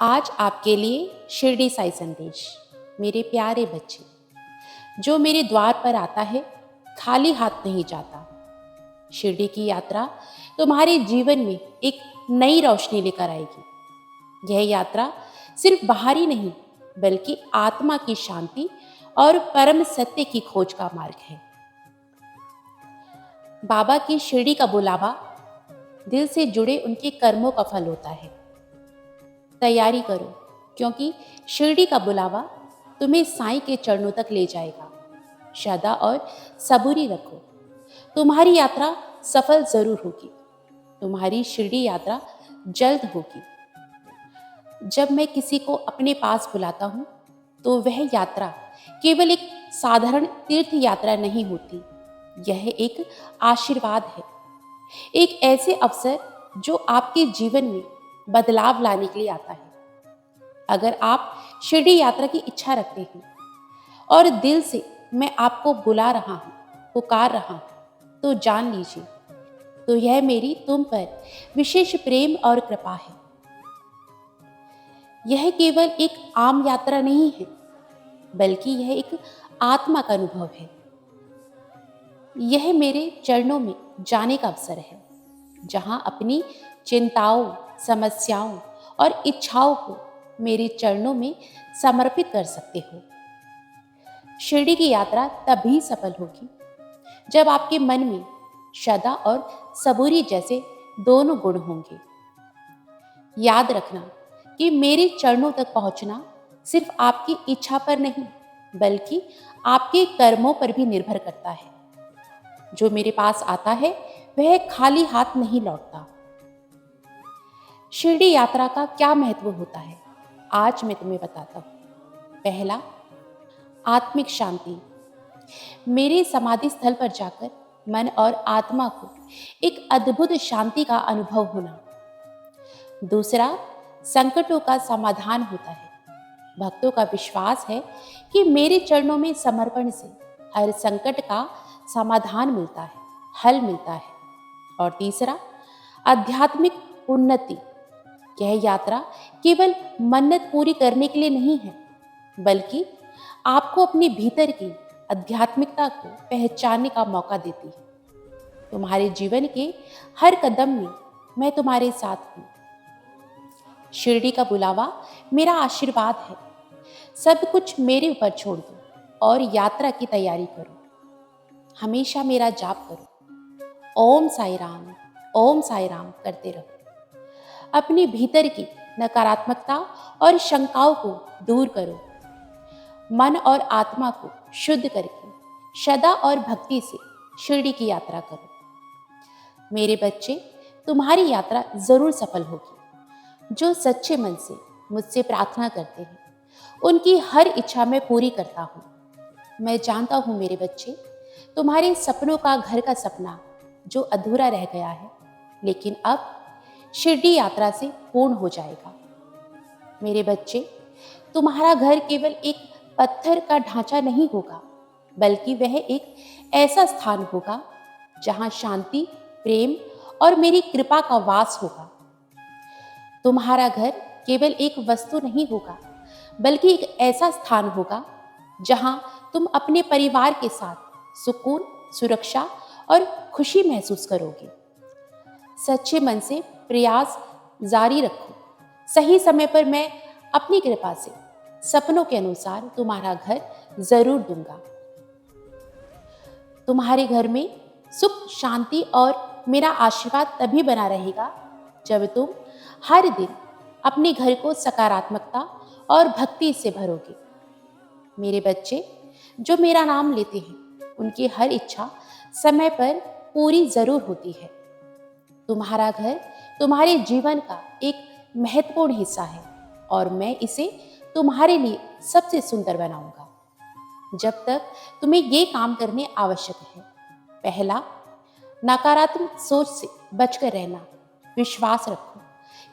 आज आपके लिए शिरडी साई संदेश। मेरे प्यारे बच्चे, जो मेरे द्वार पर आता है खाली हाथ नहीं जाता। शिरडी की यात्रा तुम्हारे जीवन में एक नई रोशनी लेकर आएगी। यह यात्रा सिर्फ बाहरी नहीं बल्कि आत्मा की शांति और परम सत्य की खोज का मार्ग है। बाबा की शिरडी का बुलावा दिल से जुड़े उनके कर्मों का फल होता है। तैयारी करो, क्योंकि शिरडी का बुलावा तुम्हें साईं के चरणों तक ले जाएगा। श्रद्धा और सबूरी रखो, तुम्हारी यात्रा सफल जरूर होगी। तुम्हारी शिरडी यात्रा जल्द होगी। जब मैं किसी को अपने पास बुलाता हूँ तो वह यात्रा केवल एक साधारण तीर्थ यात्रा नहीं होती। यह एक आशीर्वाद है, एक ऐसे अवसर जो आपके जीवन में बदलाव लाने के लिए आता है। अगर आप शिरडी यात्रा की इच्छा रखते हैं और दिल से मैं आपको बुला रहा हूँ, पुकार रहा हूँ, तो जान लीजिए, तो यह मेरी तुम पर विशेष प्रेम और कृपा है। यह केवल एक आम यात्रा नहीं है, बल्कि यह एक आत्मा का अनुभव है। यह मेरे चरणों में जाने का अवसर है, जहां अपनी चिंताओं, समस्याओं और इच्छाओं को मेरे चरणों में समर्पित कर सकते हो। शिरडी की यात्रा तभी सफल होगी जब आपके मन में श्रद्धा और सबूरी जैसे दोनों गुण होंगे। याद रखना कि मेरे चरणों तक पहुंचना सिर्फ आपकी इच्छा पर नहीं बल्कि आपके कर्मों पर भी निर्भर करता है। जो मेरे पास आता है वह खाली हाथ नहीं लौटता। शिरडी यात्रा का क्या महत्व होता है, आज मैं तुम्हें बताता हूँ। पहला, आत्मिक शांति। मेरे समाधि स्थल पर जाकर मन और आत्मा को एक अद्भुत शांति का अनुभव होना। दूसरा, संकटों का समाधान होता है। भक्तों का विश्वास है कि मेरे चरणों में समर्पण से हर संकट का समाधान मिलता है, हल मिलता है। और तीसरा, आध्यात्मिक उन्नति। यह यात्रा केवल मन्नत पूरी करने के लिए नहीं है, बल्कि आपको अपने भीतर की आध्यात्मिकता को पहचानने का मौका देती है। तुम्हारे जीवन के हर कदम में मैं तुम्हारे साथ हूँ। शिरडी का बुलावा मेरा आशीर्वाद है। सब कुछ मेरे ऊपर छोड़ दो और यात्रा की तैयारी करो। हमेशा मेरा जाप करो, ओम साई राम करते रहो। अपने भीतर की नकारात्मकता और शंकाओं को दूर करो। मन और आत्मा को शुद्ध करके श्रद्धा और भक्ति से शिरडी की यात्रा करो। मेरे बच्चे, तुम्हारी यात्रा जरूर सफल होगी। जो सच्चे मन से मुझसे प्रार्थना करते हैं उनकी हर इच्छा मैं पूरी करता हूँ। मैं जानता हूँ मेरे बच्चे, तुम्हारे सपनों का घर का सपना जो अधूरा रह गया है, लेकिन अब शिरडी यात्रा से पूर्ण हो जाएगा। मेरे बच्चे, तुम्हारा घर केवल एक पत्थर का ढांचा नहीं होगा, बल्कि वह एक ऐसा स्थान होगा जहां शांति, प्रेम और मेरी कृपा का वास होगा। तुम्हारा घर केवल एक वस्तु नहीं होगा, बल्कि एक ऐसा स्थान होगा जहां तुम अपने परिवार के साथ सुकून, सुरक्षा और खुशी महसूस करोगे। सच्चे मन से प्रयास जारी रखो। सही समय पर मैं अपनी कृपा से सपनों के अनुसार तुम्हारा घर जरूर दूंगा। तुम्हारे घर में सुख, शांति और मेरा आशीर्वाद तभी बना रहेगा जब तुम हर दिन अपने घर को सकारात्मकता और भक्ति से भरोगे। मेरे बच्चे, जो मेरा नाम लेते हैं उनकी हर इच्छा समय पर पूरी जरूर होती है। तुम्हारा घर तुम्हारे जीवन का एक महत्वपूर्ण हिस्सा है और मैं इसे तुम्हारे लिए सबसे सुंदर बनाऊंगा। जब तक तुम्हें ये काम करने आवश्यक है। पहला, नकारात्मक सोच से बचकर रहना। विश्वास रखो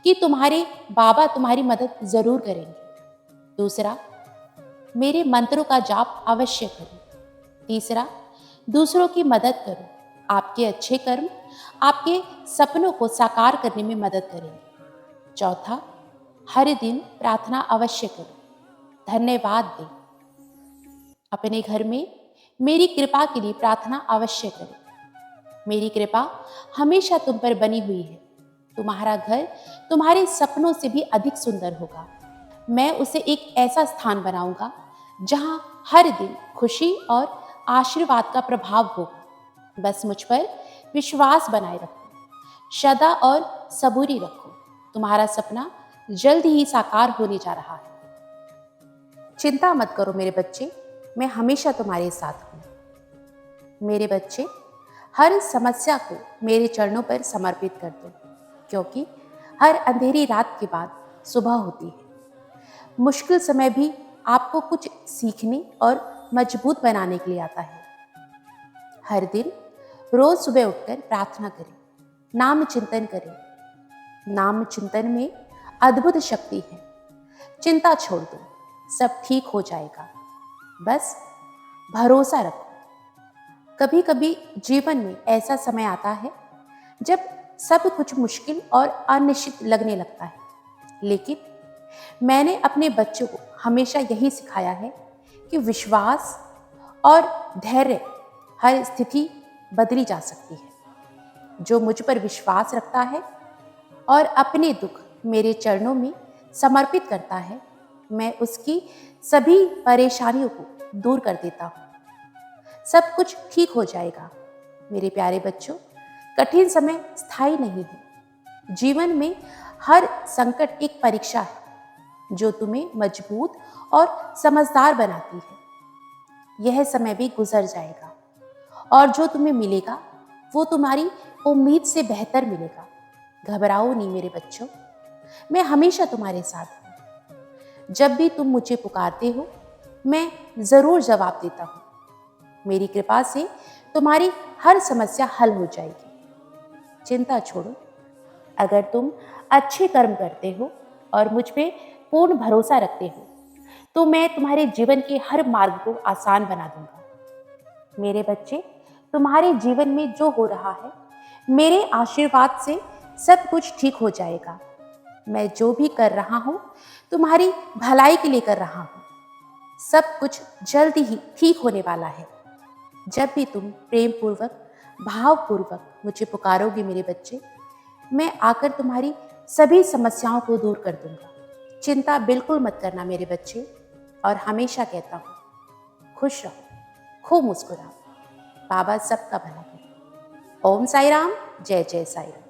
कि तुम्हारे बाबा तुम्हारी मदद जरूर करेंगे। दूसरा, मेरे मंत्रों का जाप अवश्य करो। तीसरा, दूसरों की मदद करो। आपके अच्छे कर्म आपके सपनों को साकार करने में मदद करेंगे। चौथा, हर दिन प्रार्थना अवश्य करो, धन्यवाद दें। अपने घर में मेरी कृपा के लिए प्रार्थना अवश्य करें। मेरी कृपा हमेशा तुम पर बनी हुई है। तुम्हारा घर तुम्हारे सपनों से भी अधिक सुंदर होगा। मैं उसे एक ऐसा स्थान बनाऊंगा जहां हर दिन खुशी और आशीर्वाद का प्रभाव होगा। बस मुझ पर विश्वास बनाए रखो, श्रद्धा और सबूरी रखो। तुम्हारा सपना जल्द ही साकार होने जा रहा है। चिंता मत करो मेरे बच्चे, मैं हमेशा तुम्हारे साथ हूँ। मेरे बच्चे, हर समस्या को मेरे चरणों पर समर्पित कर दो, क्योंकि हर अंधेरी रात के बाद सुबह होती है। मुश्किल समय भी आपको कुछ सीखने और मजबूत बनाने के लिए आता है। हर दिन रोज सुबह उठकर प्रार्थना करें, नाम चिंतन करें। नाम चिंतन में अद्भुत शक्ति है। चिंता छोड़ दो, सब ठीक हो जाएगा। बस भरोसा रखो। कभी कभी जीवन में ऐसा समय आता है जब सब कुछ मुश्किल और अनिश्चित लगने लगता है, लेकिन मैंने अपने बच्चों को हमेशा यही सिखाया है कि विश्वास और धैर्य हर स्थिति बदली जा सकती है। जो मुझ पर विश्वास रखता है और अपने दुख मेरे चरणों में समर्पित करता है, मैं उसकी सभी परेशानियों को दूर कर देता हूँ। सब कुछ ठीक हो जाएगा। मेरे प्यारे बच्चों, कठिन समय स्थायी नहीं है। जीवन में हर संकट एक परीक्षा है जो तुम्हें मजबूत और समझदार बनाती है। यह समय भी गुजर जाएगा और जो तुम्हें मिलेगा वो तुम्हारी उम्मीद से बेहतर मिलेगा। घबराओ नहीं मेरे बच्चों, मैं हमेशा तुम्हारे साथ हूँ। जब भी तुम मुझे पुकारते हो, मैं जरूर जवाब देता हूँ। मेरी कृपा से तुम्हारी हर समस्या हल हो जाएगी। चिंता छोड़ो। अगर तुम अच्छे कर्म करते हो और मुझ पे पूर्ण भरोसा रखते हो, तो मैं तुम्हारे जीवन के हर मार्ग को आसान बना दूंगा। मेरे बच्चे, तुम्हारे जीवन में जो हो रहा है, मेरे आशीर्वाद से सब कुछ ठीक हो जाएगा। मैं जो भी कर रहा हूँ, तुम्हारी भलाई के लिए कर रहा हूँ। सब कुछ जल्दी ही ठीक होने वाला है। जब भी तुम प्रेम पूर्वक, भावपूर्वक मुझे पुकारोगे मेरे बच्चे, मैं आकर तुम्हारी सभी समस्याओं को दूर कर दूंगा। चिंता बिल्कुल मत करना मेरे बच्चे, और हमेशा कहता हूँ, खुश रहो, खूब मुस्कुराओ। बाबा सबका भला करे। ओम साई राम, जय जय साई राम।